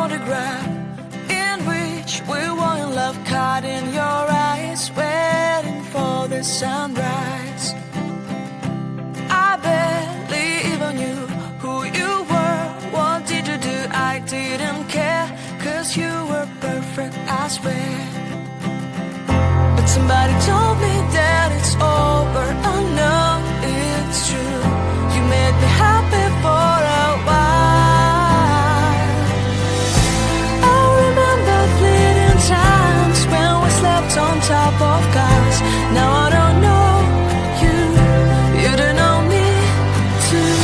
photograph in which we were in love, caught in your eyes, waiting for the sunrise. I barely even knew who you were, what did you do, I didn't care, 'cause you were perfect, I swear. But somebody told me that it's over, oh no, it's true. You made me happy for a while. I remember fleeting times when we slept on top of cars. Now I don't know you, you don't know me too.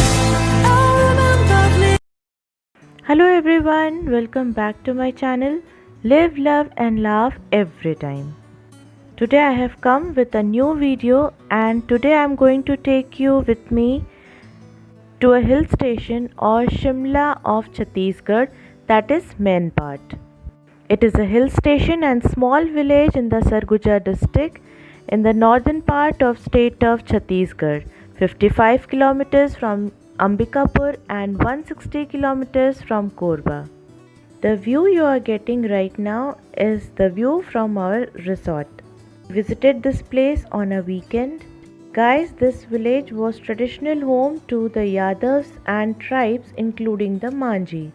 I remember fleeting. Hello everyone, welcome back to my channel Live, Love and Laugh Every Time. Today I have come with a new video, and today I am going to take you with me to a hill station or Shimla of Chhattisgarh, that is Main Part. It is a hill station and small village in the Sarguja district in the northern part of state of Chhattisgarh, 55 kilometers from Ambikapur and 160 kilometers from Korba. The view you are getting right now is the view from our resort. Visited this place on a weekend. Guys, this village was traditional home to the Yadavs and tribes including the Manji.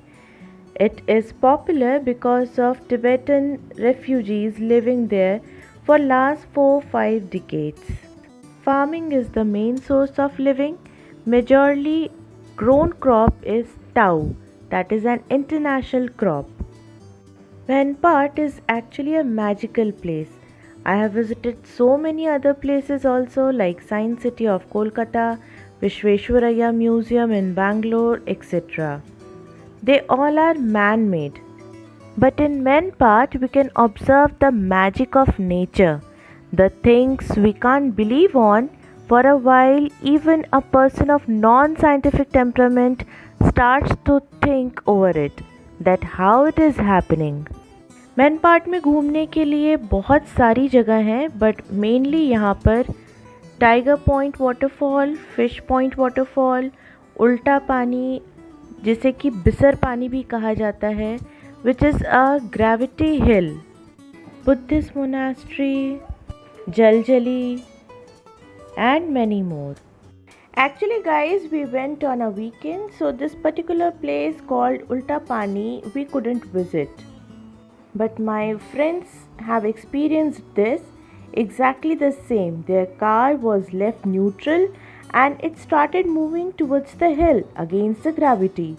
It is popular because of Tibetan refugees living there for last 4-5 decades. Farming is the main source of living. Majorly grown crop is tau, that is an international crop. Manpart is actually a magical place. I have visited so many other places also, like Science City of Kolkata, Vishveshwaraya Museum in Bangalore, etc. They all are man-made. But in Manpart we can observe the magic of nature. The things we can't believe on, for a while even a person of non-scientific temperament starts to think over it, that how it is happening. Man part में घूमने के लिए बहुत सारी जगह हैं, but mainly यहाँ पर tiger point waterfall, fish point waterfall, उल्टा पानी जिसे कि बिसर पानी भी कहा जाता है, which is a gravity hill, Buddhist monastery, जलजली and many more. Actually guys, we went on a weekend, so this particular place called Ulta Pani we couldn't visit. But my friends have experienced this exactly the same. Their car was left neutral and it started moving towards the hill against the gravity.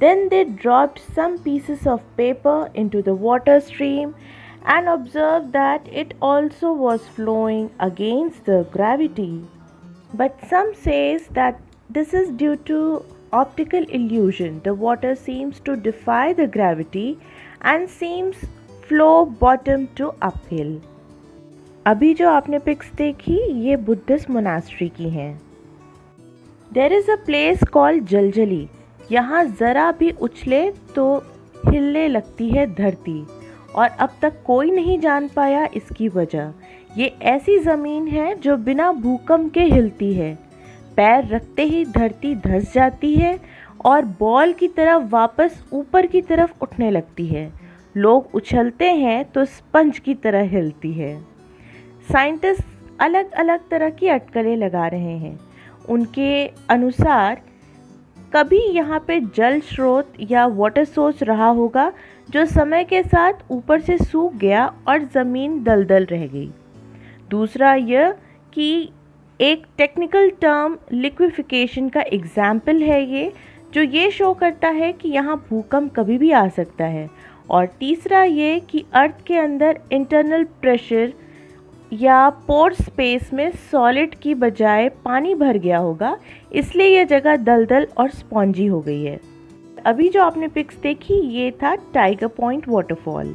Then they dropped some pieces of paper into the water stream and observed that it also was flowing against the gravity. But some says that this is due to optical illusion. The water seems to defy the gravity and seems flow bottom to uphill. अभी जो आपने pics देखी ये Buddhist monastery की हैं. There is a place called जलजली. यहाँ ज़रा भी उछले तो हिलने लगती है धरती, और अब तक कोई नहीं जान पाया इसकी वजह. ये ऐसी ज़मीन है जो बिना भूकंप के हिलती है. पैर रखते ही धरती धंस जाती है और बॉल की तरह वापस ऊपर की तरफ उठने लगती है. लोग उछलते हैं तो स्पंज की तरह हिलती है. साइंटिस्ट अलग अलग तरह की अटकलें लगा रहे हैं. उनके अनुसार कभी यहाँ पे जल स्रोत या वाटर सोर्स रहा होगा जो समय के साथ ऊपर से सूख गया और ज़मीन दलदल रह गई. दूसरा यह कि एक टेक्निकल टर्म लिक्विफिकेशन का एग्जाम्पल है ये, जो ये शो करता है कि यहाँ भूकंप कभी भी आ सकता है. और तीसरा ये कि अर्थ के अंदर इंटरनल प्रेशर या पोर स्पेस में सॉलिड की बजाय पानी भर गया होगा, इसलिए यह जगह दलदल और स्पॉन्जी हो गई है. अभी जो आपने पिक्स देखी ये था tiger point waterfall.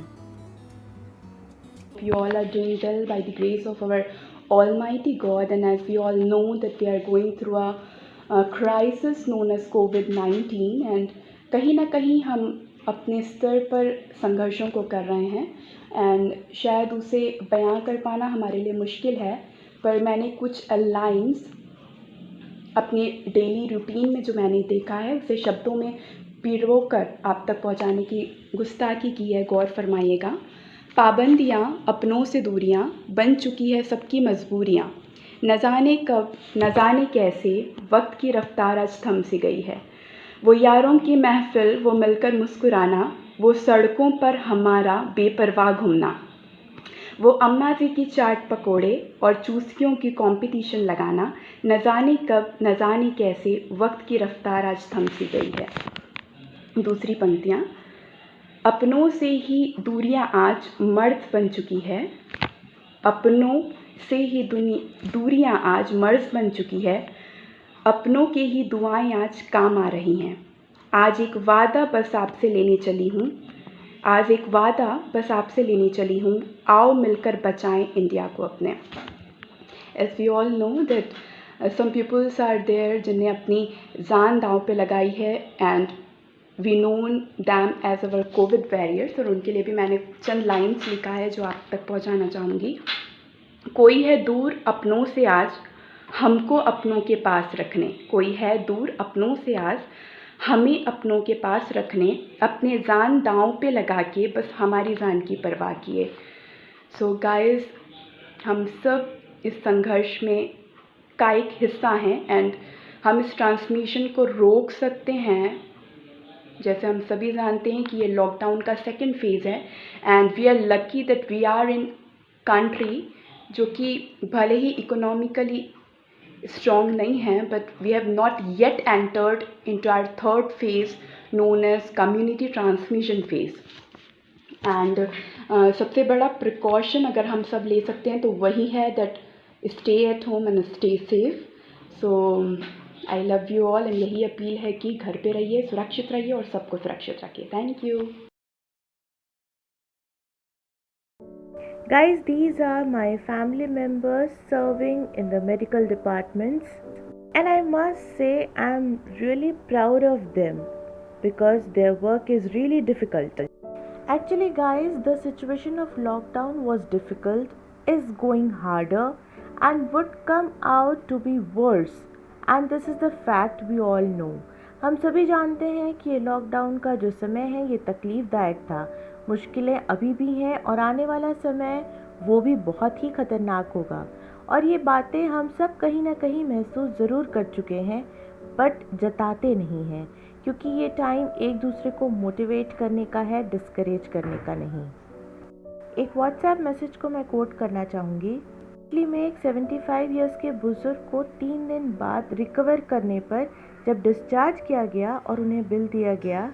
You all are doing well by the grace of our Almighty God, and as we all know that we are going through a crisis known as COVID-19, and कहीं ना कहीं हम अपने स्तर पर संघर्षों को कर रहे हैं, एंड शायद उसे बयां कर पाना हमारे लिए मुश्किल है, पर मैंने कुछ लाइंस अपने डेली रूटीन में जो मैंने देखा है उसे शब्दों में पीड़ो कर आप तक पहुंचाने की गुस्ताखी की है, गौर फरमाइएगा। पाबंदियाँ, अपनों से दूरियाँ, बन चुकी है सबकी मजबूरियाँ। न जाने कब, न जाने कैसे, वक्त की रफ्तार आज थम सी गई है। वो यारों की महफिल, वो मिलकर मुस्कुराना, वो सड़कों पर हमारा बेपरवाह घूमना, वो अम्मा जी की चाट पकोड़े और चूस्कियों की कंपटीशन लगाना। न जाने कब, न जाने कैसे, वक्त की रफ्तार आज थम सी गई है। दूसरी पंक्तियाँ, अपनों से ही दूरियां आज मर्ज बन चुकी है। अपनों से ही दूरियां आज मर्ज बन चुकी है। अपनों के ही दुआएं आज काम आ रही हैं। आज एक वादा बस आपसे लेने चली हूँ, आज एक वादा बस आपसे लेने चली हूँ, आओ मिलकर बचाएं इंडिया को अपने। As we all know that some peoples are there जिन्हें अपनी जान दांव पे लगाई है, and we known them as our COVID warriors. और उनके लिए भी मैंने चंद लाइन्स लिखा है जो आप तक पहुंचाना चाहूँगी। कोई है दूर अपनों से आज हमको अपनों के पास रखने, कोई है दूर अपनों से आज हमें अपनों के पास रखने, अपने जान दांव पे लगा के बस हमारी जान की परवाह किए। सो गाइस, हम सब इस संघर्ष में का एक हिस्सा हैं, एंड हम इस ट्रांसमिशन को रोक सकते हैं। जैसे हम सभी जानते हैं कि ये लॉकडाउन का सेकंड फेज़ है, and we are lucky that we are in country जो कि भले ही इकोनॉमिकली स्ट्रॉन्ग नहीं है, but we have not yet entered into our third phase known as community transmission phase. And सबसे बड़ा प्रिकॉशन अगर हम सब ले सकते हैं तो वही है that stay at home and stay safe. So I love you all, and यही अपील है कि घर पे रहिए, सुरक्षित रहिए और सबको सुरक्षित रखिए। Thank you. Guys, these are my family members serving in the medical departments, and I must say I'm really proud of them because their work is really difficult. Actually guys, the situation of lockdown was difficult, is going harder and would come out to be worse, and this is the fact we all know. हम सभी जानते हैं कि ये lockdown का जो समय है ये तकलीफ़दायक था, मुश्किलें अभी भी हैं और आने वाला समय वो भी बहुत ही ख़तरनाक होगा। और ये बातें हम सब कहीं ना कहीं महसूस ज़रूर कर चुके हैं, बट जताते नहीं हैं क्योंकि ये टाइम एक दूसरे को मोटिवेट करने का है, डिस्करेज करने का नहीं। एक व्हाट्सएप मैसेज को मैं कोट करना चाहूँगी। एक्चुअली में एक 75 इयर्स के बुज़ुर्ग को 3 दिन बाद रिकवर करने पर जब डिस्चार्ज किया गया और उन्हें बिल दिया गया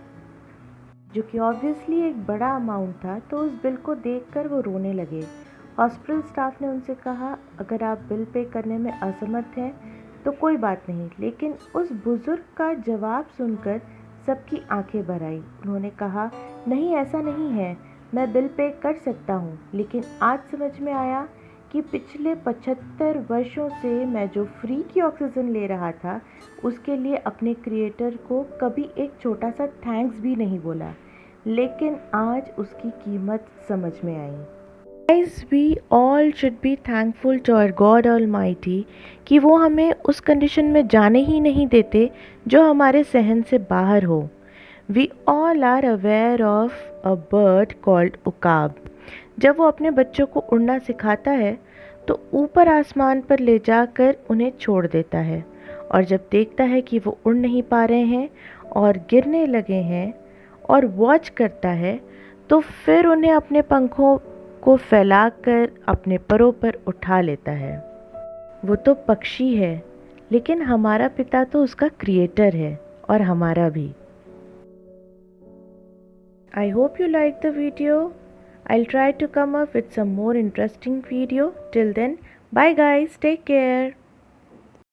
जो कि ऑब्वियसली एक बड़ा अमाउंट था, तो उस बिल को देखकर वो रोने लगे। हॉस्पिटल स्टाफ ने उनसे कहा अगर आप बिल पे करने में असमर्थ हैं तो कोई बात नहीं, लेकिन उस बुज़ुर्ग का जवाब सुनकर सबकी आंखें भर आई। उन्होंने कहा नहीं, ऐसा नहीं है, मैं बिल पे कर सकता हूँ, लेकिन आज समझ में आया कि पिछले 75 वर्षों से मैं जो फ्री की ऑक्सीजन ले रहा था उसके लिए अपने क्रिएटर को कभी एक छोटा सा थैंक्स भी नहीं बोला, लेकिन आज उसकी कीमत समझ में आई। Guys, we all should be thankful to our God Almighty कि वो हमें उस कंडीशन में जाने ही नहीं देते जो हमारे सहन से बाहर हो। We all are aware of a bird called उकाब। जब वो अपने बच्चों को उड़ना सिखाता है तो ऊपर आसमान पर ले जाकर उन्हें छोड़ देता है, और जब देखता है कि वो उड़ नहीं पा रहे हैं और गिरने लगे हैं और वॉच करता है तो फिर उन्हें अपने पंखों को फैलाकर अपने परों पर उठा लेता है। वो तो पक्षी है, लेकिन हमारा पिता तो उसका क्रिएटर है और हमारा भी। I hope you liked the video. I'll try to come up with some more interesting video. Till then, bye guys, take care.